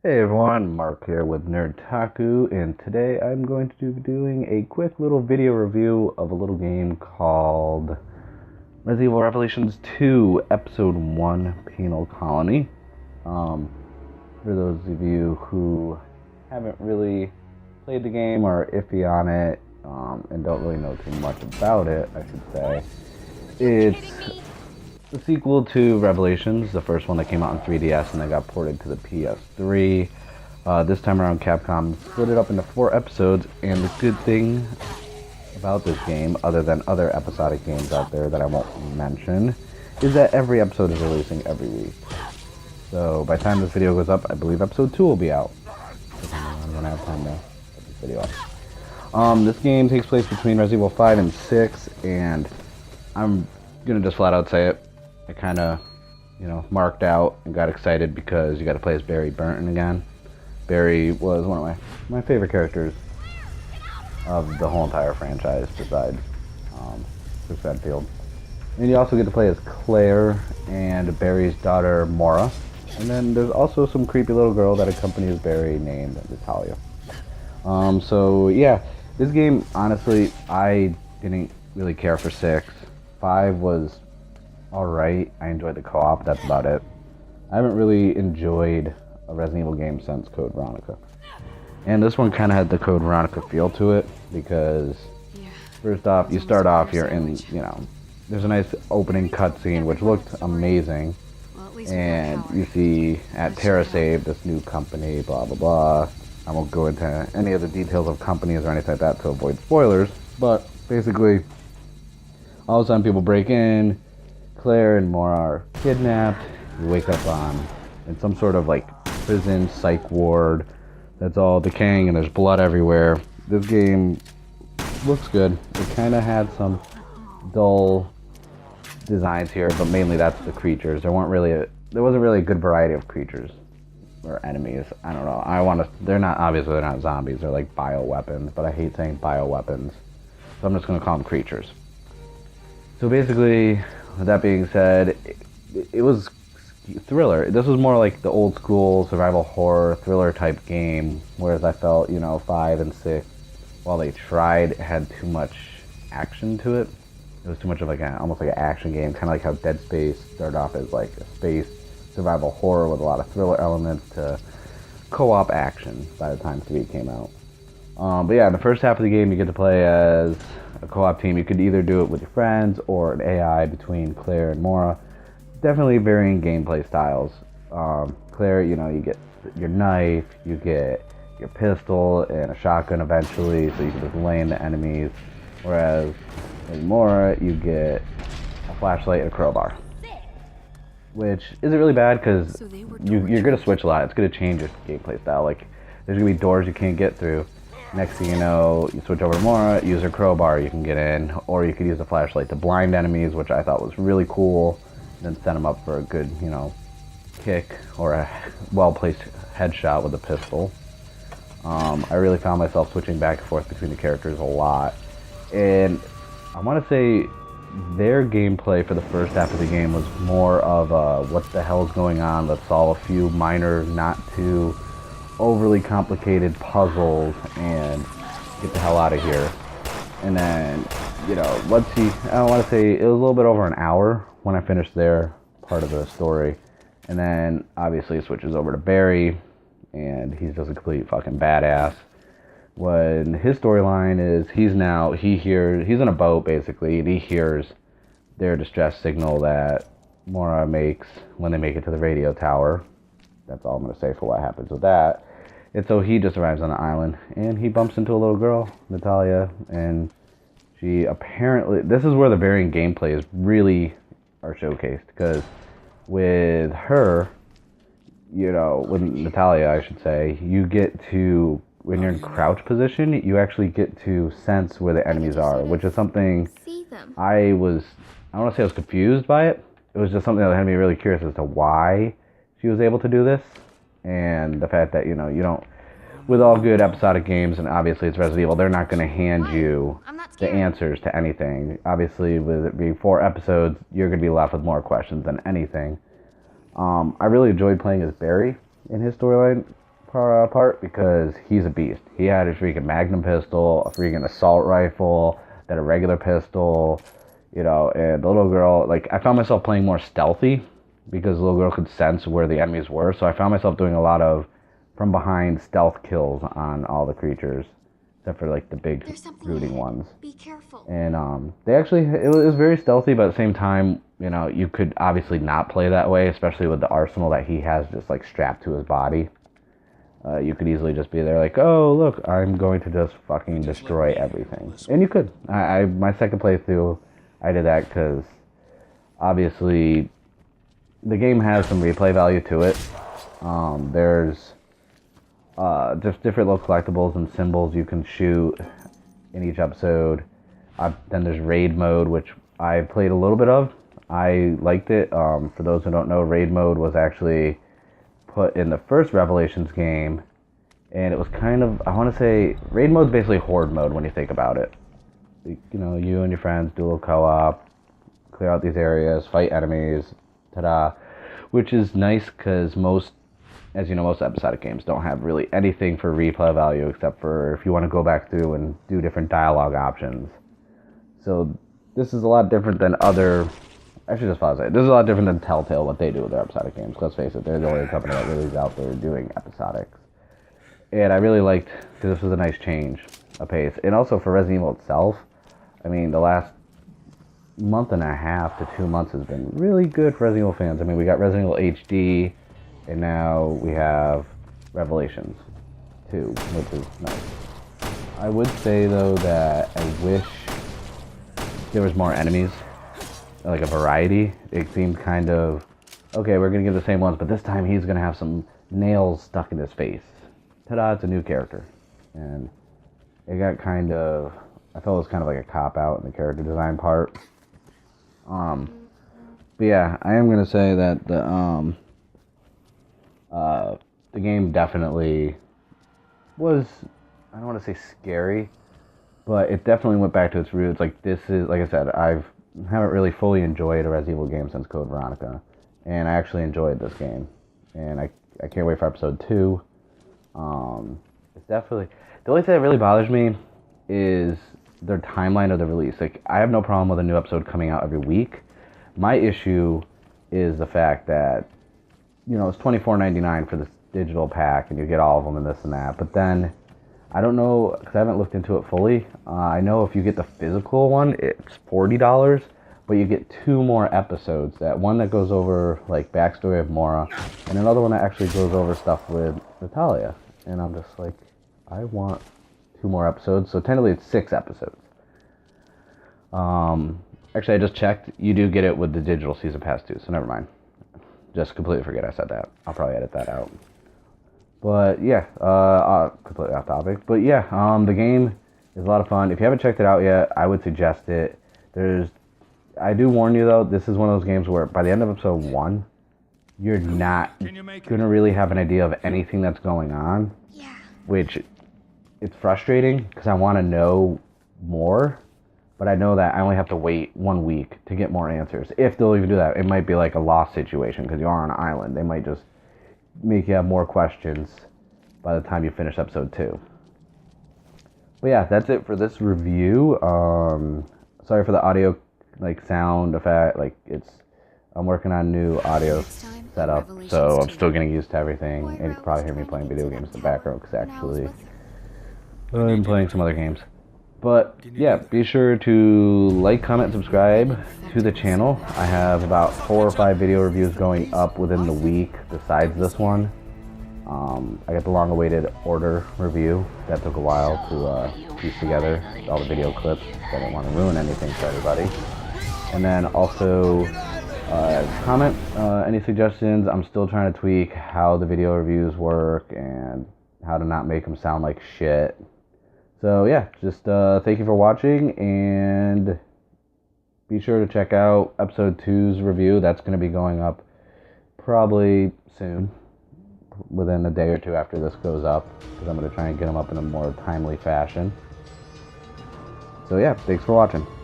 Hey everyone, Mark here with Nerd Taku, and today I'm going to be doing a quick little video review of a little game called Resident Evil Revelations 2, Episode 1, Penal Colony. For those of you who haven't really played the game or iffy on it, and don't really know too much about it, I should say, it's the sequel to Revelations, the first one that came out on 3DS and then got ported to the PS3. This time around, Capcom split it up into 4 episodes, and the good thing about this game, other than other episodic games out there that I won't mention, is that every episode is releasing every week. So by the time this video goes up, I believe episode 2 will be out. I'm gonna have time to put this video up. This game takes place between Resident Evil 5 and 6, and I'm gonna just flat out say it. I kind of, marked out and got excited because you got to play as Barry Burton again. Barry was one of my favorite characters of the whole entire franchise, besides Chris Redfield. And you also get to play as Claire and Barry's daughter, Maura. And then there's also some creepy little girl that accompanies Barry named Natalia. So yeah, this game, honestly, I didn't really care for 6. 5 was alright. I enjoyed the co-op, that's about it. I haven't really enjoyed a Resident Evil game since Code Veronica. And this one kind of had the Code Veronica feel to it, because first off, you start off, you're in, there's a nice opening cutscene which looked amazing. And you see at TerraSave, this new company, blah blah blah. I won't go into any of the details of companies or anything like that to avoid spoilers, but basically, all of a sudden people break in, Claire and Maura are kidnapped. You wake up in some sort of prison psych ward that's all decaying and there's blood everywhere. This game looks good. It kind of had some dull designs here, but mainly that's the creatures. There wasn't really a good variety of creatures or enemies. I don't know. They're not zombies. They're like bioweapons, but I hate saying bioweapons, so I'm just gonna call them creatures. So basically, with that being said, it was thriller. This was more like the old school survival horror thriller type game, whereas I felt, 5 and 6, while they tried, had too much action to it. It was too much of almost like an action game, kind of like how Dead Space started off as like a space survival horror with a lot of thriller elements to co-op action by the time 3 came out. But yeah, in the first half of the game, you get to play as a co-op team. You could either do it with your friends or an AI between Claire and Maura. Definitely varying gameplay styles. Claire, you get your knife, you get your pistol and a shotgun eventually, so you can just lay into enemies. Whereas in Maura, you get a flashlight and a crowbar. Which isn't really bad because you're going to switch a lot. It's going to change your gameplay style. There's going to be doors you can't get through. Next thing you know, you switch over to Maura, use her crowbar, you can get in, or you could use the flashlight to blind enemies, which I thought was really cool, then set them up for a good, kick or a well-placed headshot with a pistol. I really found myself switching back and forth between the characters a lot, and I want to say their gameplay for the first half of the game was more of a what the hell's going on, let's solve a few minor, not too overly complicated puzzles and get the hell out of here. And then, I don't want to say, it was a little bit over an hour when I finished their part of the story. And then obviously it switches over to Barry, and he's just a complete fucking badass. When his storyline is he's in a boat basically, and he hears their distress signal that Maura makes when they make it to the radio tower. That's all I'm going to say for what happens with that. And so he just arrives on the island, and he bumps into a little girl, Natalia, and she apparently... This is where the varying gameplay is really are showcased, because with her, with Natalia, I should say, you get to, when you're in crouch position, you actually get to sense where the enemies are, which is something I don't want to say I was confused by it. It was just something that had me really curious as to why she was able to do this, and the fact that you don't, with all good episodic games, and obviously it's Resident Evil, they're not going to hand you the answers to anything. Obviously, with it being 4 episodes, you're going to be left with more questions than anything. I really enjoyed playing as Barry in his storyline. part because he's a beast. He had a freaking magnum pistol, a freaking assault rifle, then a regular pistol, you know, and the little girl, like, I found myself playing more stealthy because the little girl could sense where the enemies were, so I found myself doing a lot of from behind stealth kills on all the creatures, except for, like, the big rooting ones. Be careful. And they actually, it was very stealthy, but at the same time, you know, you could obviously not play that way, especially with the arsenal that he has just, like, strapped to his body. You could easily just be there like, oh, look, I'm going to just fucking destroy everything. And you could. My second playthrough, I did that because, obviously, the game has some replay value to it. There's just different little collectibles and symbols you can shoot in each episode. Then there's raid mode, which I played a little bit of. I liked it. For those who don't know, raid mode was actually put in the first Revelations game, and it was kind of, I want to say, raid mode is basically horde mode when you think about it. You know, you and your friends do a little co-op, clear out these areas, fight enemies, ta-da, which is nice because most, as you know, most episodic games don't have really anything for replay value except for if you want to go back through and do different dialogue options. So this is a lot different than other, I should just pause it. This is a lot different than Telltale, what they do with their episodic games. Let's face it, they're the only company that really is out there doing episodics. And I really liked, because this was a nice change of pace. And also for Resident Evil itself, I mean, the last month and a half to 2 months has been really good for Resident Evil fans. I mean, we got Resident Evil HD, and now we have Revelations 2, which is nice. I would say, though, that I wish there was more enemies, like a variety. It seemed kind of, okay, we're going to give the same ones, but this time he's going to have some nails stuck in his face. Ta-da, it's a new character. And it got kind of, I felt it was kind of like a cop-out in the character design part. But yeah, I am going to say that the game definitely was, I don't want to say scary, but it definitely went back to its roots. Like, this is, like I said, haven't really fully enjoyed a Resident Evil game since Code Veronica, and I actually enjoyed this game, and I can't wait for episode 2. It's definitely, the only thing that really bothers me is their timeline of the release. Like, I have no problem with a new episode coming out every week. My issue is the fact that, you know, it's $24.99 for this digital pack, and you get all of them and this and that, but then I don't know, because I haven't looked into it fully. I know if you get the physical one, it's $40, but you get 2 more episodes. That one that goes over, like, backstory of Mora, and another one that actually goes over stuff with Natalia. And I'm just like, I want 2 more episodes. So technically it's 6 episodes. Actually, I just checked. You do get it with the digital season pass too, so never mind. Just completely forget I said that. I'll probably edit that out. But yeah, completely off topic. But yeah, the game is a lot of fun. If you haven't checked it out yet, I would suggest it. I do warn you though, this is one of those games where by the end of episode 1, you're not gonna really have an idea of anything that's going on. Yeah. Which, it's frustrating because I want to know more, but I know that I only have to wait 1 week to get more answers. If they'll even do that, it might be like a lost situation because you are on an island. They might just make you have more questions by the time you finish episode 2. But yeah, that's it for this review. Sorry for the audio, like, sound effect. Like, I'm working on new audio setup, so I'm still getting used to everything. And you can probably hear me playing video games in the background because actually I'm playing some other games. But yeah, be sure to like, comment, subscribe to the channel. I have about 4 or 5 video reviews going up within the week besides this one. I got the long-awaited Order review. That took a while to piece together all the video clips. I didn't want to ruin anything for everybody. And then also comment any suggestions. I'm still trying to tweak how the video reviews work and how to not make them sound like shit. So yeah, just thank you for watching, and be sure to check out episode 2's review. That's going to be going up probably soon, within a day or 2 after this goes up, because I'm going to try and get them up in a more timely fashion. So yeah, thanks for watching.